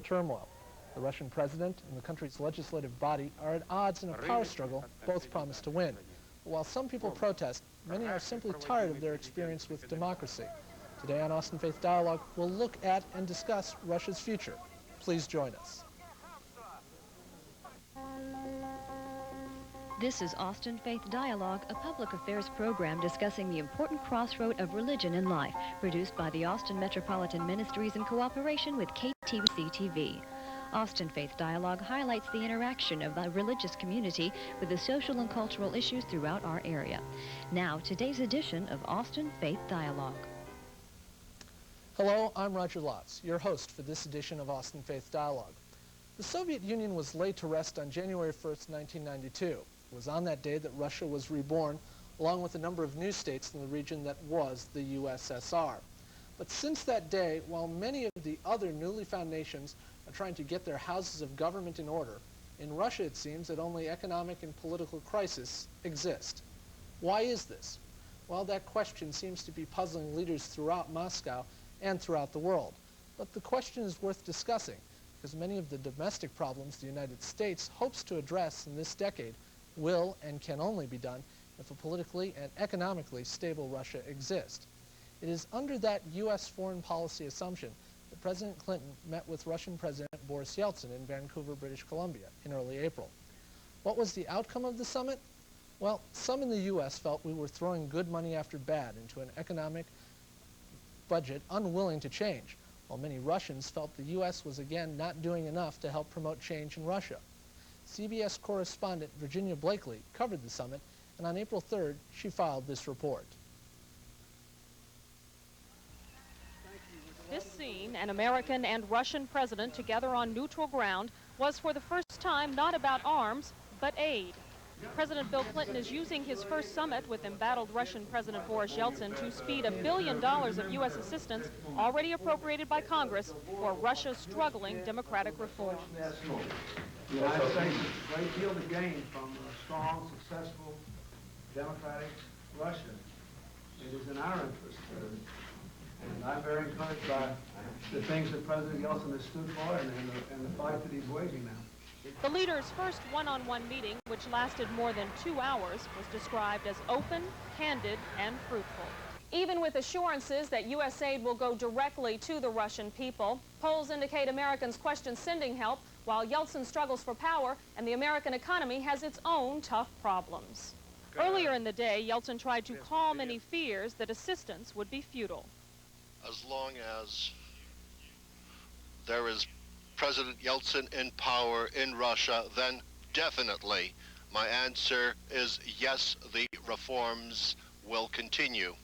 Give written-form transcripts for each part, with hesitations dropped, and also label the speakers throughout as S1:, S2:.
S1: Turmoil. The Russian president and the country's legislative body are at odds in a power struggle both promise to win. But while some people protest, many are simply tired of their experience with democracy. Today on Austin Faith Dialogue, we'll look at and discuss Russia's future. Please join us.
S2: This is Austin Faith Dialogue, a public affairs program discussing the important crossroad of religion and life, produced by the Austin Metropolitan Ministries in cooperation with KTVC-TV. Austin Faith Dialogue highlights the interaction of the religious community with the social and cultural issues throughout our area. Now, today's edition of Austin Faith Dialogue.
S1: Hello, I'm Roger Lotz, your host for this edition of Austin Faith Dialogue. The Soviet Union was laid to rest on January 1st, 1992. It was on that day that Russia was reborn, along with a number of new states in the region that was the USSR. But since that day, while many of the other newly found nations are trying to get their houses of government in order, in Russia it seems that only economic and political crises exist. Why is this? Well, that question seems to be puzzling leaders throughout Moscow and throughout the world. But the question is worth discussing, because many of the domestic problems the United States hopes to address in this decade will and can only be done if a politically and economically stable Russia exists. It is under that U.S. foreign policy assumption that President Clinton met with Russian President Boris Yeltsin in Vancouver, British Columbia in early April. What was the outcome of the summit? Well, some in the U.S. felt we were throwing good money after bad into an economic budget unwilling to change, while many Russians felt the U.S. was again not doing enough to help promote change in Russia. CBS correspondent Virginia Blakely covered the summit, and on April 3rd, she filed this report.
S3: This scene, an American and Russian president together on neutral ground, was for the first time not about arms, but aid. President Bill Clinton is using his first summit with embattled Russian President Boris Yeltsin to speed $1 billion of U.S. assistance already appropriated by Congress for Russia's struggling democratic reform.
S4: The United States has a great deal to gain from a strong, successful, democratic Russia. It is in our interest. And I'm very encouraged by the things that President Yeltsin has stood for and the fight that he's waging now.
S3: The leaders' first one-on-one meeting, which lasted more than 2 hours, was described as open, candid, and fruitful. Even with assurances that U.S. aid will go directly to the Russian people, polls indicate Americans question sending help, while Yeltsin struggles for power and the American economy has its own tough problems. Earlier in the day, Yeltsin tried to calm any fears that assistance would be futile.
S5: As long as there is President Yeltsin in power in Russia, then definitely my answer is yes, the reforms will continue.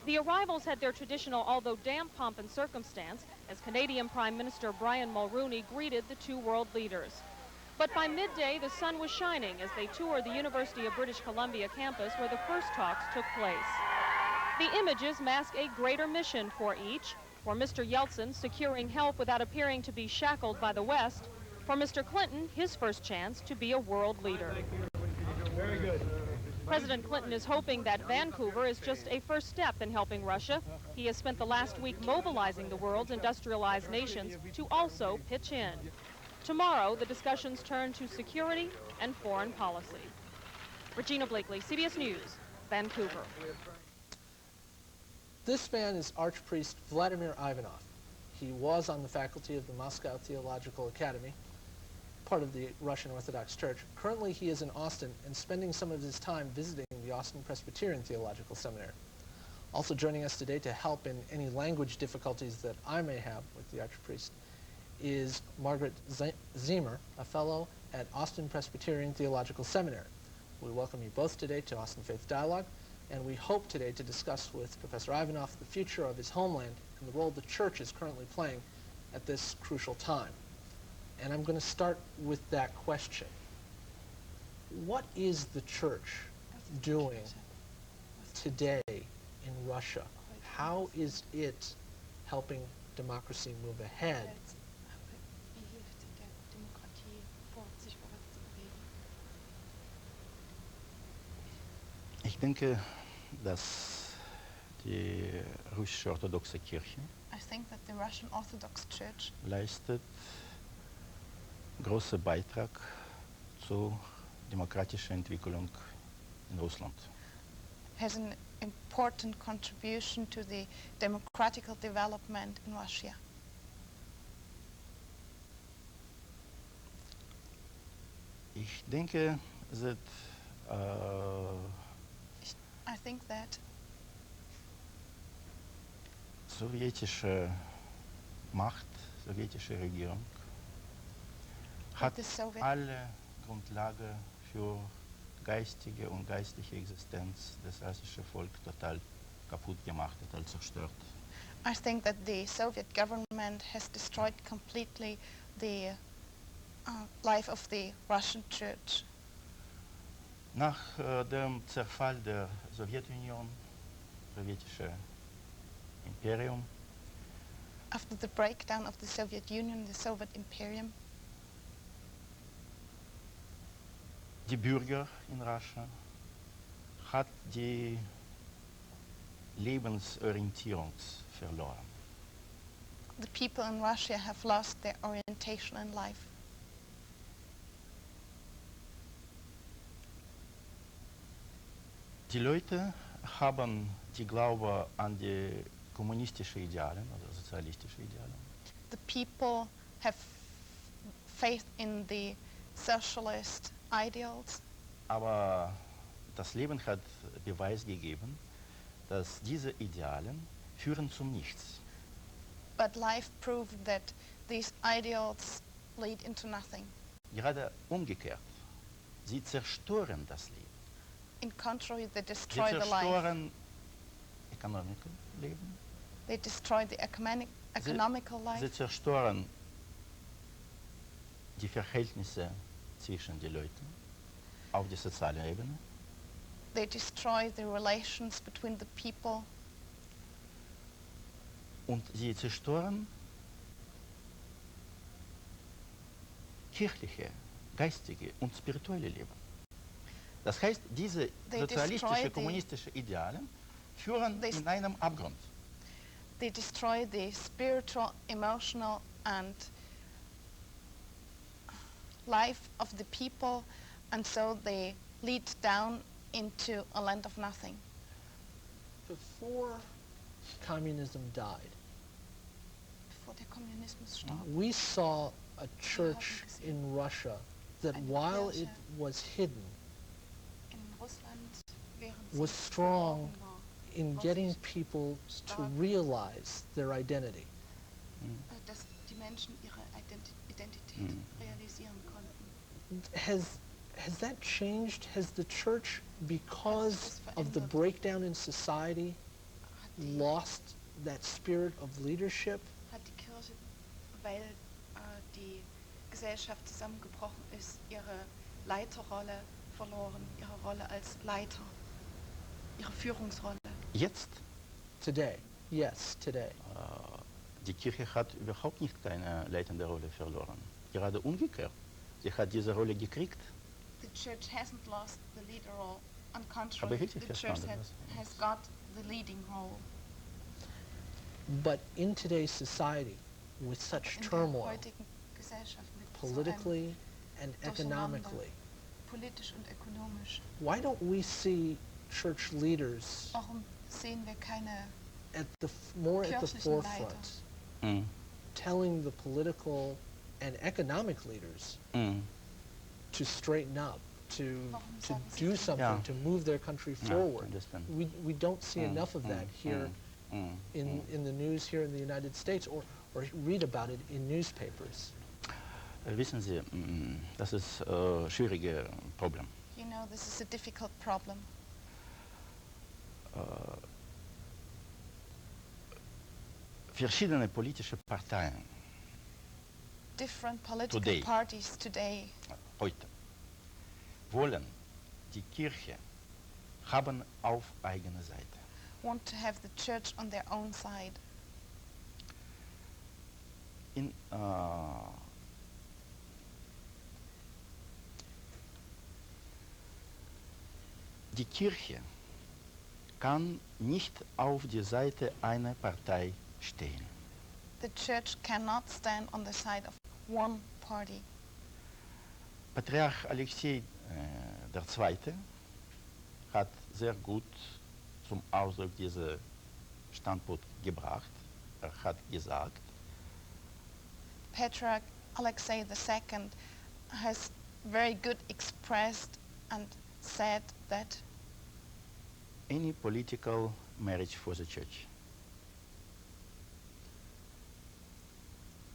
S3: The arrivals had their traditional, although damp, pomp and circumstance as Canadian Prime Minister Brian Mulroney greeted the two world leaders. But by midday, the sun was shining as they toured the University of British Columbia campus where the first talks took place. The images mask a greater mission for each. For Mr. Yeltsin, securing help without appearing to be shackled by the West. For Mr. Clinton, his first chance to be a world leader.
S4: Very good.
S3: President Clinton is hoping that Vancouver is just a first step in helping Russia. He has spent the last week mobilizing the world's industrialized nations to also pitch in. Tomorrow, the discussions turn to security and foreign policy. Regina Blakely, CBS News, Vancouver.
S1: This man is Archpriest Vladimir Ivanov. He was on the faculty of the Moscow Theological Academy, part of the Russian Orthodox Church. Currently, he is in Austin and spending some of his time visiting the Austin Presbyterian Theological Seminary. Also joining us today to help in any language difficulties that I may have with the Archpriest is Margaret Ziemer, a fellow at Austin Presbyterian Theological Seminary. We welcome you both today to Austin Faith Dialogue, and we hope today to discuss with Professor Ivanov the future of his homeland and the role the church is currently playing at this crucial time. And I'm going to start with that question. What is the church doing today in Russia? How is it helping democracy move ahead?
S6: Ich denke, dass Die russische orthodoxe Kirche
S7: I think that the Russian Orthodox Church
S6: leistet großen Beitrag zur demokratischen Entwicklung in Russland.
S7: has an important contribution to the democratical development in Russia.
S6: Ich denke, dass
S7: I think that
S6: sowjetische Macht, sowjetische Regierung hat
S7: the Soviet
S6: alle Grundlage für geistige und geistliche Existenz des russischen Volkes total kaputt gemacht, total zerstört.
S7: I think that the Soviet government has destroyed completely the life of the Russian Church.
S6: Nach dem Zerfall der Sowjetunion, sowjetische Imperium,
S7: After the breakdown of the Soviet Union, the Soviet Imperium,
S6: die Bürger in Russia hat die Lebensorientierung verloren.
S7: the people in Russia have lost their orientation in life.
S6: Die Leute haben die Glaube an die kommunistischen Ideale oder sozialistische Ideale.
S7: The people have faith in the socialist ideals,
S6: Aber das Leben hat Beweis gegeben, dass diese Idealen führen zum Nichts.
S7: but life proved that these ideals lead into nothing.
S6: Gerade umgekehrt. Sie zerstören das Leben.
S7: In contrary, they
S6: Sie
S7: destroy the life.
S6: zerstören Economical Leben.
S7: They destroy the economical
S6: Sie
S7: life.
S6: zerstören die Verhältnisse zwischen den Leuten auf der sozialen Ebene.
S7: They destroy the relations between the people,
S6: Und sie zerstören kirchliche, geistige und spirituelle Leben. Das heißt, diese
S7: They
S6: sozialistische,
S7: destroy the-
S6: kommunistische Ideale führen
S7: They-
S6: in einem Abgrund.
S7: they destroy the spiritual, emotional, and life of the people, and so they lead down into a land of nothing.
S1: Before communism died,
S7: Bevor der Kommunismus starb,
S1: we saw a church in Russia that
S7: Eine
S1: while
S7: Kirche.
S1: it was hidden,
S7: in Russland, während
S1: was
S7: sie
S1: strong
S7: verborgen war,
S1: in getting people to realize their identity.
S7: dass die Menschen ihre Identität realisieren konnten.
S1: Has that changed? Has the church, because of the
S7: verändert?
S1: breakdown in society,
S7: Hat die,
S1: lost that spirit of leadership?
S7: hat die Kirche, weil die Gesellschaft zusammengebrochen ist, ihre Leiterrolle verloren, ihre Rolle als Leiter, ihre Führungsrolle.
S6: Jetzt,
S1: Today, yes, today.
S6: die Kirche hat überhaupt nicht keine leitende Rolle verloren. Gerade umgekehrt. Sie hat diese Rolle gekriegt.
S7: The church hasn't lost the leader role. On
S6: Aber
S7: contrary,
S6: hält
S7: the
S6: sich
S7: church
S6: verstanden,
S7: has got the leading role.
S1: But in today's society, with such
S7: In der
S1: turmoil,
S7: heutigen Gesellschaft mit so einem
S1: politically and
S7: Durcheinander.
S1: economically,
S7: politisch und ökonomisch.
S1: why don't we see church leaders
S7: Warum sehen wir keine
S1: at the more at the
S7: Kirchlichen Leiter.
S1: forefront, telling the political and economic leaders to straighten up, to
S7: Warum
S1: to
S7: sagen Sie
S1: do
S7: das?
S1: something
S6: Yeah.
S1: to move their country
S6: Yeah,
S1: forward?
S6: understand.
S1: We don't see enough of that here in the news here in the United States, or read about it in newspapers.
S6: Wissen Sie, das ist ein schwieriges Problem.
S7: You know, this is a difficult problem.
S6: Verschiedene politische Parteien
S7: Different political
S6: Today.
S7: parties today
S6: heute wollen die Kirche haben auf eigene Seite.
S7: want to have the church on their own side.
S6: In, die Kirche kann nicht auf die Seite einer Partei stehen.
S7: The church cannot stand on the side of one party.
S6: Patriarch Alexei II. Hat sehr gut zum Ausdruck diesen Standpunkt gebracht. Er hat gesagt,
S7: Patriarch Alexei II has very good expressed and said that
S6: any political marriage for the church.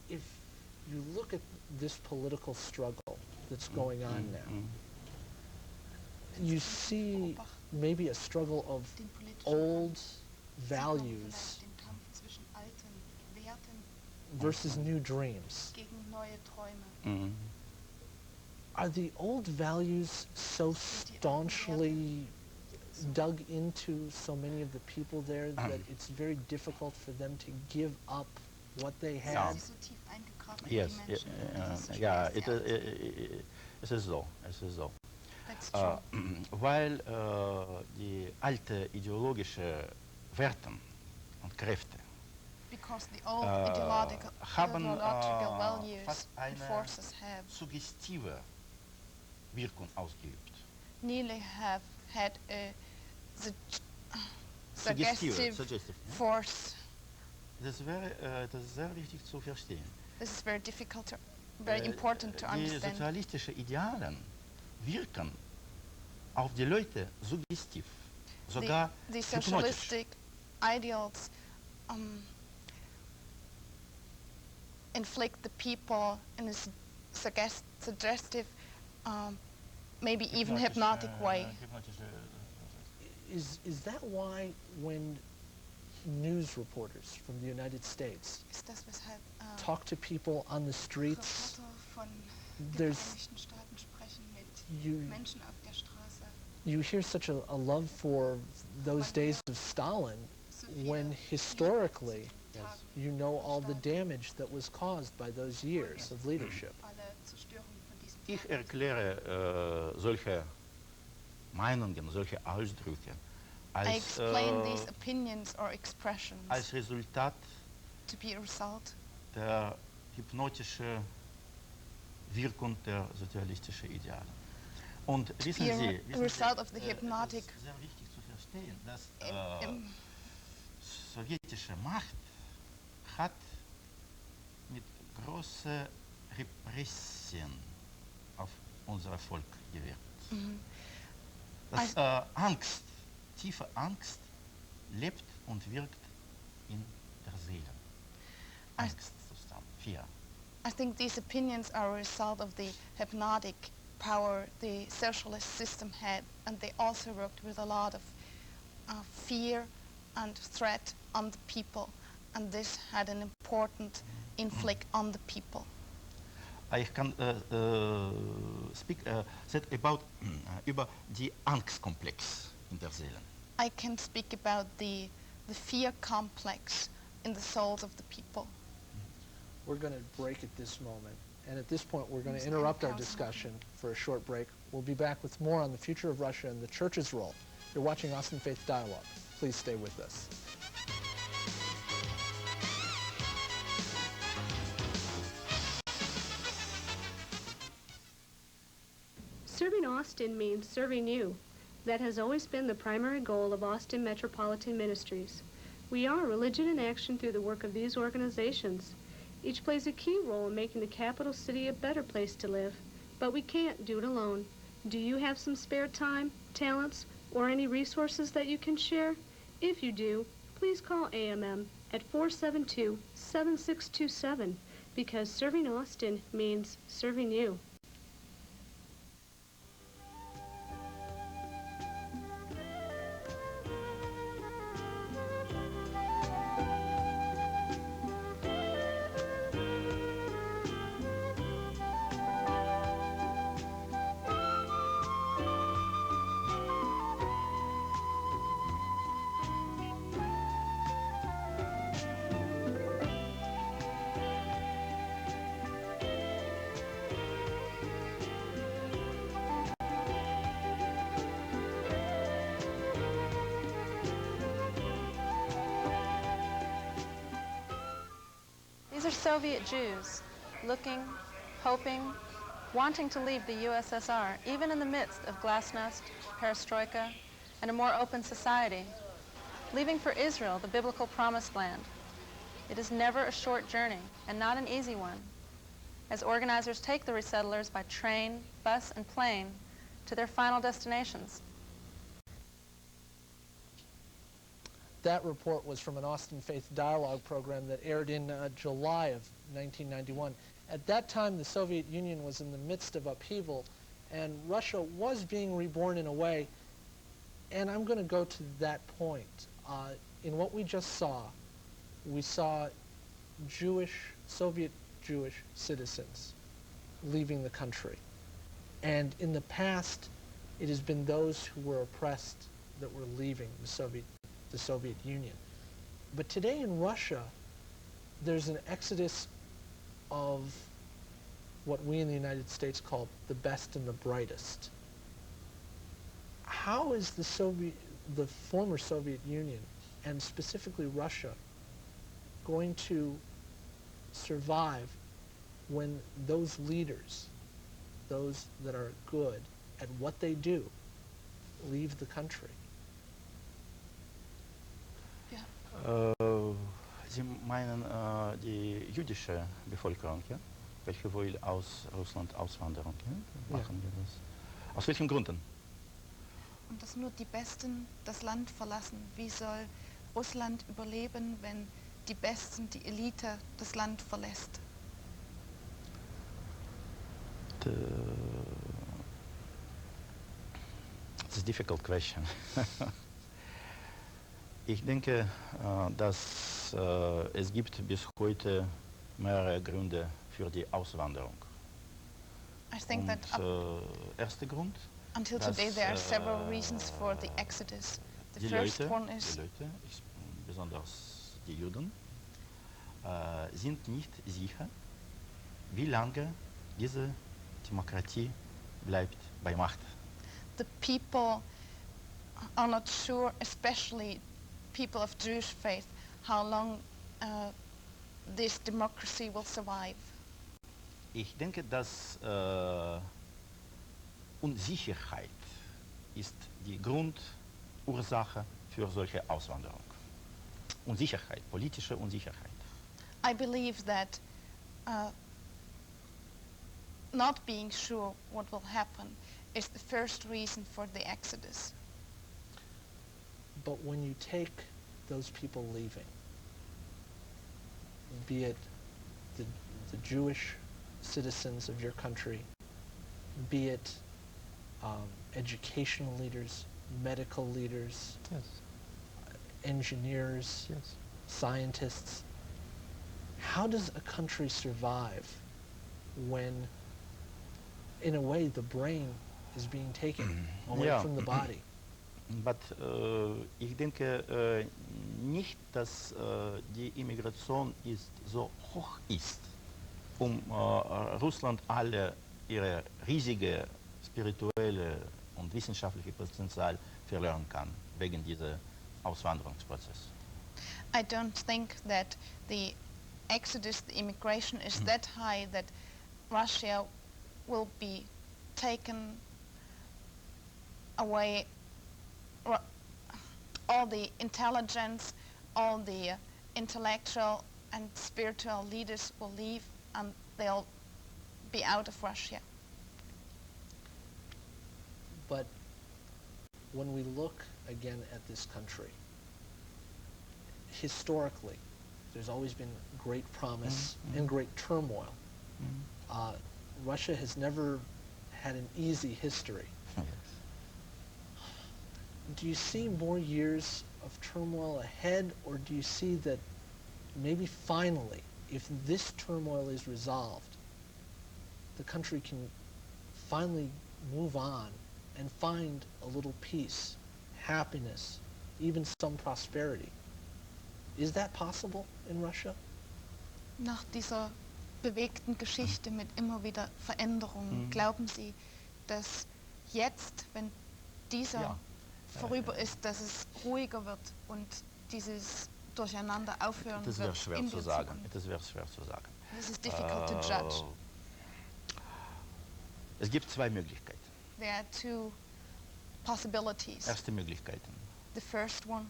S1: If you look at this political struggle that's going on now, you see maybe a struggle of
S7: den politischen
S1: old
S7: Kampf, sieht man
S1: values
S7: vielleicht den Kampf zwischen alten Werten
S1: versus new dreams.
S7: gegen neue Träume.
S6: Mm.
S1: Are the old values so staunchly dug into so many of the people there that it's very difficult for them to give up what they
S7: Sind
S1: had?
S7: sie so tief eingegraben in
S6: Yes,
S7: die Menschen? dass es so schwer
S6: ja,
S7: ist, sie
S6: es ist so, es ist so.
S7: That's true.
S6: Weil die alte ideologische Werte und Kräfte
S7: Because the old ideological
S6: haben
S7: values
S6: fast
S7: and
S6: eine
S7: forces have
S6: suggestive Wirkung ausgeübt.
S7: nearly have had a
S6: Suggestive
S7: suggestive
S6: ja?
S7: force.
S6: Das ist sehr wichtig zu verstehen.
S7: This is very difficult to, very important to
S6: Die
S7: understand.
S6: sozialistischen Idealen wirken auf die Leute suggestiv, sogar
S7: The
S6: hypnotisch.
S7: socialistic ideals inflict the people in a suggestive, maybe even hypnotic way.
S1: Is that why when news reporters from the United States
S7: Ist das, weshalb
S1: talk to people on the streets,
S7: Reporter von den
S1: there's-
S7: Vereinigten Staaten sprechen mit
S1: you
S7: Menschen auf der Straße?
S1: you hear such a love for those days of Stalin
S7: So viele
S1: when
S7: Lieder
S1: historically
S7: zu Tagen
S1: you know all the
S7: Stalin,
S1: damage that was caused by those years of leadership.
S7: alle Zerstörungen von diesen
S6: Ich
S7: Tagen.
S6: erkläre solche Meinungen, solche Ausdrücke
S7: I
S6: als,
S7: explain these opinions or expressions
S6: als Resultat
S7: to be a result
S6: der hypnotischen Wirkung der sozialistischen Ideale. Und wissen
S7: be a
S6: Sie,
S7: result of the hypnotic
S6: es ist sehr wichtig zu verstehen, dass
S7: im
S6: sowjetische Macht hat mit großen Repressien auf unser Volk gewirkt. Das, Angst, tiefe Angst lebt und wirkt in der Seele. Angstzustand, Fear.
S7: I think these opinions are a result of the hypnotic power the socialist system had, and they also worked with a lot of fear and threat on the people, and this had an important inflict on the people.
S6: I can speak said about über die Angstkomplex in der Seele.
S7: I can speak about the fear complex in the souls of the people.
S1: We're going to break at this moment. And at this point, we're going to
S7: Müssen eine
S1: interrupt our
S7: Pause
S1: discussion for a short break. We'll be back with more on the future of Russia and the Church's role. You're watching Austin Faith Dialogue. Please stay with us.
S8: Serving Austin means serving you. That has always been the primary goal of Austin Metropolitan Ministries. We are religion in action through the work of these organizations. Each plays a key role in making the capital city a better place to live, but we can't do it alone. Do you have some spare time, talents, or any resources that you can share? If you do, please call AMM at 472-7627, because serving Austin means serving you.
S9: are Soviet Jews looking, hoping, wanting to leave the USSR, even in the midst of glasnost, perestroika, and a more open society. Leaving for Israel, the biblical promised land. It is never a short journey, and not an easy one, as organizers take the resettlers by train, bus, and plane to their final destinations.
S1: That report was from an Austin Faith Dialogue program that aired in July of 1991. At that time, the Soviet Union was in the midst of upheaval, and Russia was being reborn in a way. And I'm going to go to that point. In what we just saw, we saw Soviet Jewish citizens leaving the country. And in the past, it has been those who were oppressed that were leaving the Soviet Union. But today in Russia, there's an exodus of what we in the United States call the best and the brightest. How is the former Soviet Union, and specifically Russia, going to survive when those leaders, those that are good at what they do, leave the country?
S6: Sie meinen die jüdische Bevölkerung, ja? Welche will aus Russland auswandern, ja? Machen wir das? Aus welchen Gründen?
S7: Und dass nur die Besten das Land verlassen. Wie soll Russland überleben, wenn die Besten, die Elite, das Land verlässt?
S6: It's a difficult question. Ich denke, dass es gibt bis heute mehrere Gründe für die Auswanderung.
S7: I think that
S6: erster Grund,
S7: until today there are several reasons for the exodus. The first one is
S6: die Leute, besonders die Juden, sind nicht sicher, wie lange diese Demokratie bleibt bei Macht.
S7: The people are not sure, especially people of Jewish faith, how long this democracy will survive.
S6: Ich denke, dass Unsicherheit ist die Grundursache für solche Auswanderung. Unsicherheit, politische Unsicherheit.
S7: I believe that not being sure what will happen is the first reason for the exodus.
S1: But when you take those people leaving, be it the Jewish citizens of your country, be it educational leaders, medical leaders,
S10: yes,
S1: engineers,
S10: yes,
S1: scientists, how does a country survive when, in a way, the brain is being taken away from the body?
S6: But ich denke nicht, dass die Immigration so hoch ist, Russland alle ihre riesige spirituelle und wissenschaftliche Potenzial verlieren kann wegen dieser Auswanderungsprozess.
S7: I don't think that the exodus, the immigration is that high that Russia will be taken away. All the intelligence, all the intellectual and spiritual leaders will leave and they'll be out of Russia.
S1: But when we look again at this country, historically, there's always been great promise and great turmoil. Russia has never had an easy history. Do you see more years of turmoil ahead, or do you see that maybe finally, if this turmoil is resolved, the country can finally move on and find a little peace, happiness, even some prosperity? Is that possible in Russia?
S7: Nach dieser bewegten Geschichte mit immer wieder Veränderungen, glauben Sie, dass jetzt, wenn dieser vorüber ist, dass es ruhiger wird und dieses durcheinander aufhören
S6: Het is weer
S7: wird
S6: schwer
S7: in
S6: zu
S7: der
S6: sagen.
S7: Zukunft.
S6: Het is weer schwer zu sagen.
S7: This is difficult to judge.
S6: Es gibt zwei Möglichkeiten.
S7: There are two possibilities.
S6: Erste Möglichkeiten.
S7: The first one,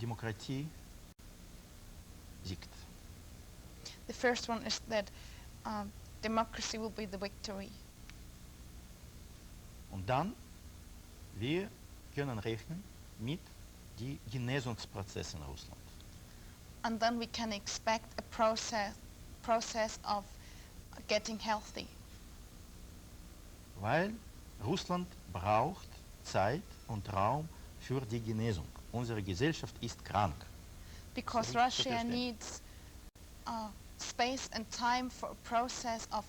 S6: Demokratie siegt.
S7: the first one is that democracy will be the victory.
S6: Und dann, wir können rechnen mit die Genesungsprozess in Russland.
S7: And then we can expect a process of getting healthy.
S6: Weil Russland braucht Zeit und Raum für die Genesung. Unsere Gesellschaft ist krank.
S7: Because
S6: So,
S7: Russia
S6: verstehe.
S7: needs space and time for a process of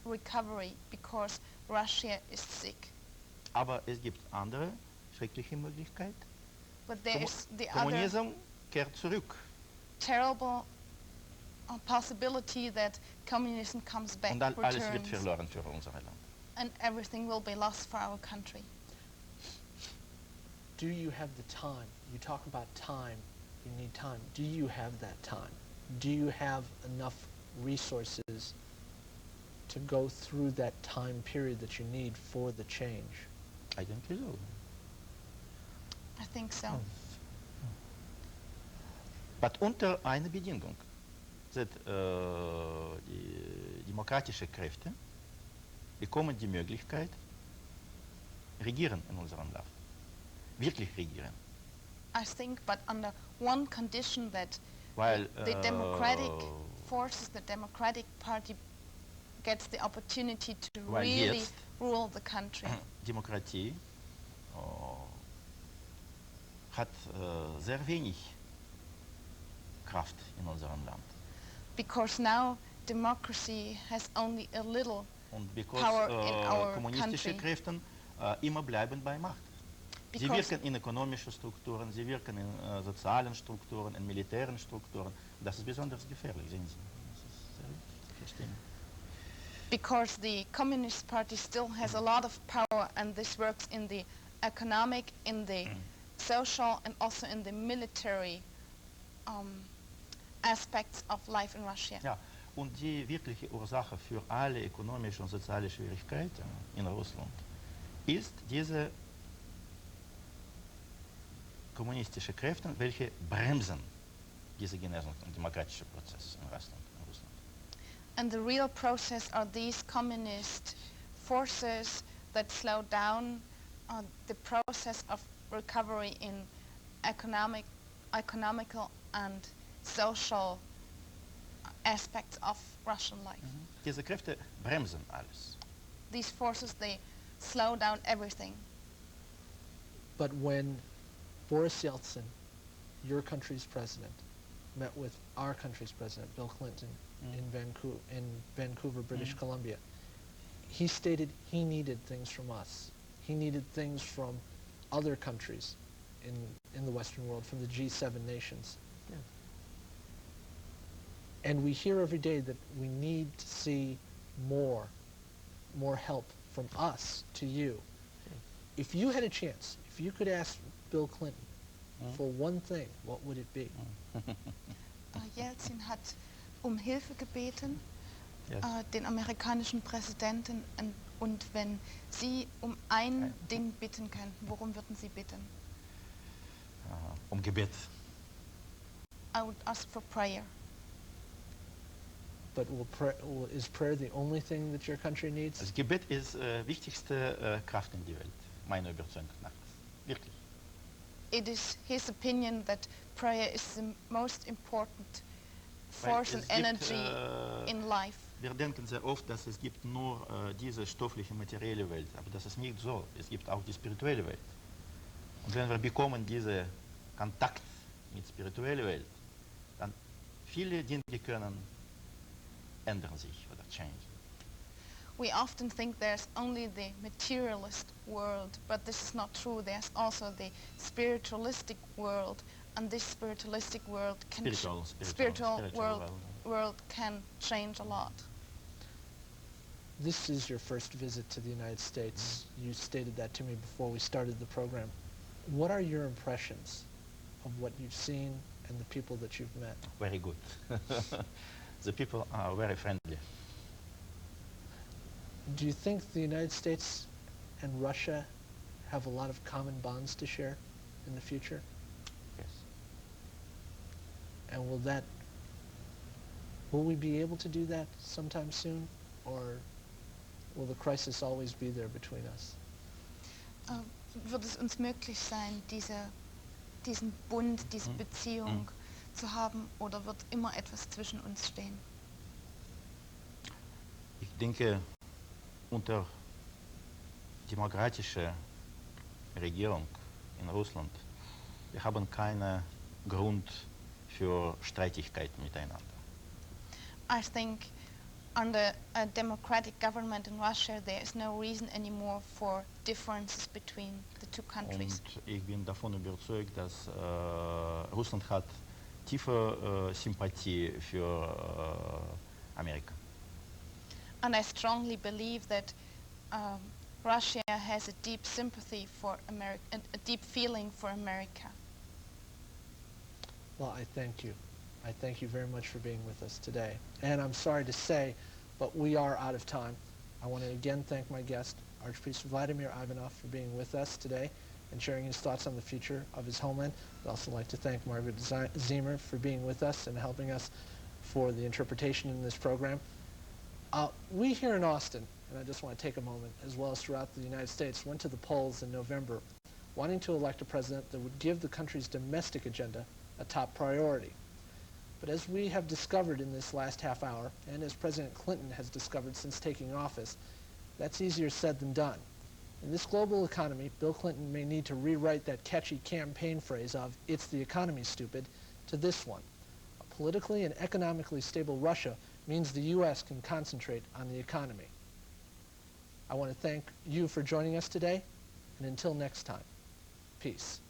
S7: recovery because Russia is sick.
S6: Aber es gibt andere schreckliche Möglichkeit.
S7: But there is the other
S6: Kommunismus kehrt zurück.
S7: terrible possibility that communism comes back,
S6: Und dann alles wird
S7: returns,
S6: verloren für unser Land.
S7: and everything will be lost for our country.
S1: Do you have the time? You talk about time. You need time. Do you have that time? Do you have enough resources to go through that time period that you need for the change?
S6: I denke so.
S7: I think so.
S6: Aber unter einer Bedingung. Dass, die demokratische Kräfte bekommen die Möglichkeit, regieren in unserem Land. Wirklich regieren.
S7: I think, but under one condition that
S6: Weil
S7: the democratic forces, the Democratic Party gets the opportunity to
S6: Weil
S7: really
S6: jetzt
S7: rule the country.
S6: Demokratie hat sehr wenig Kraft in unserem Land.
S7: Because now democracy has only a little
S6: Und because
S7: power in our
S6: kommunistische
S7: country.
S6: Kräfte immer bleiben bei Macht. Sie
S7: Because
S6: wirken in ökonomischen Strukturen, sie wirken in sozialen Strukturen, in militären Strukturen. Das ist besonders gefährlich, sehen Sie. Das ist sehr wichtig, verstehen.
S7: because the Communist Party still has a lot of power, and this works in the economic, in the social, and also in the military aspects of life in Russia.
S6: Ja, und die wirkliche Ursache für alle ökonomische und soziale Schwierigkeiten in Russland ist diese kommunistische Kräfte, welche bremsen diese Genesung und demokratische Prozess in Russland.
S7: And the real process are these communist forces that slow down the process of recovery in economical and social aspects of Russian life.
S6: Diese Kräfte bremsen alles.
S7: These forces, they slow down everything.
S1: But when Boris Yeltsin, your country's president, met with our country's president, Bill Clinton, in Vancouver, British Columbia, he stated he needed things from us. He needed things from other countries in the Western world, from the G7 nations.
S6: Yeah.
S1: And we hear every day that we need to see more help from us to you. If you had a chance, if you could ask Bill Clinton for one thing, what would it be?
S7: Yeltsin hat Hilfe gebeten,
S6: Yes.
S7: den amerikanischen Präsidenten, und wenn Sie ein Ding bitten könnten, worum würden Sie bitten?
S6: Gebet.
S7: I would ask for prayer.
S1: But is prayer the only thing that your country needs?
S6: Das Gebet ist wichtigste Kraft in der Welt, meiner Überzeugung nach. Wirklich.
S7: It is his opinion that prayer is the most important force and
S6: es gibt,
S7: energy in life.
S6: Wir denken sehr oft, dass es gibt nur diese stoffliche, materielle Welt, aber das ist nicht so. Es gibt auch die spirituelle Welt. Und wenn wir bekommen diesen Kontakt mit spiritueller Welt, dann viele Dinge können ändern sich oder change.
S7: We often think there's only the materialist world, but this is not true. There's also the spiritualistic world, and this spiritualistic world can spiritual world can change a lot.
S1: This is your first visit to the United States. You stated that to me before we started the program. What are your impressions of what you've seen and the people that you've met?
S6: Very good. The people are very friendly.
S1: Do you think the United States and Russia have a lot of common bonds to share in the future?
S6: Yes.
S1: And will we be able to do that sometime soon, or will the crisis always be there between us?
S7: Wird es uns möglich sein, diesen Bund, diese Beziehung zu haben, oder wird immer etwas zwischen uns stehen?
S6: Ich denke, unter demokratischer Regierung in Russland, wir haben keinen Grund für Streitigkeiten miteinander.
S7: I think under a democratic government in Russia, there is no reason anymore for differences between the two countries.
S6: Und ich bin davon überzeugt, dass Russland hat tiefe Sympathie für Amerika.
S7: And I strongly believe that Russia has a deep sympathy for America, a deep feeling for America.
S1: Well, I thank you. I thank you very much for being with us today. And I'm sorry to say, but we are out of time. I want to again thank my guest, Archpriest Vladimir Ivanov, for being with us today and sharing his thoughts on the future of his homeland. I'd also like to thank Margaret Ziemer for being with us and helping us for the interpretation in this program. We here in Austin, and I just want to take a moment, as well as throughout the United States, went to the polls in November wanting to elect a president that would give the country's domestic agenda a top priority. But as we have discovered in this last half hour, and as President Clinton has discovered since taking office, that's easier said than done. In this global economy, Bill Clinton may need to rewrite that catchy campaign phrase of, "It's the economy, stupid," to this one. A politically and economically stable Russia means the U.S. can concentrate on the economy. I want to thank you for joining us today, and until next time, peace.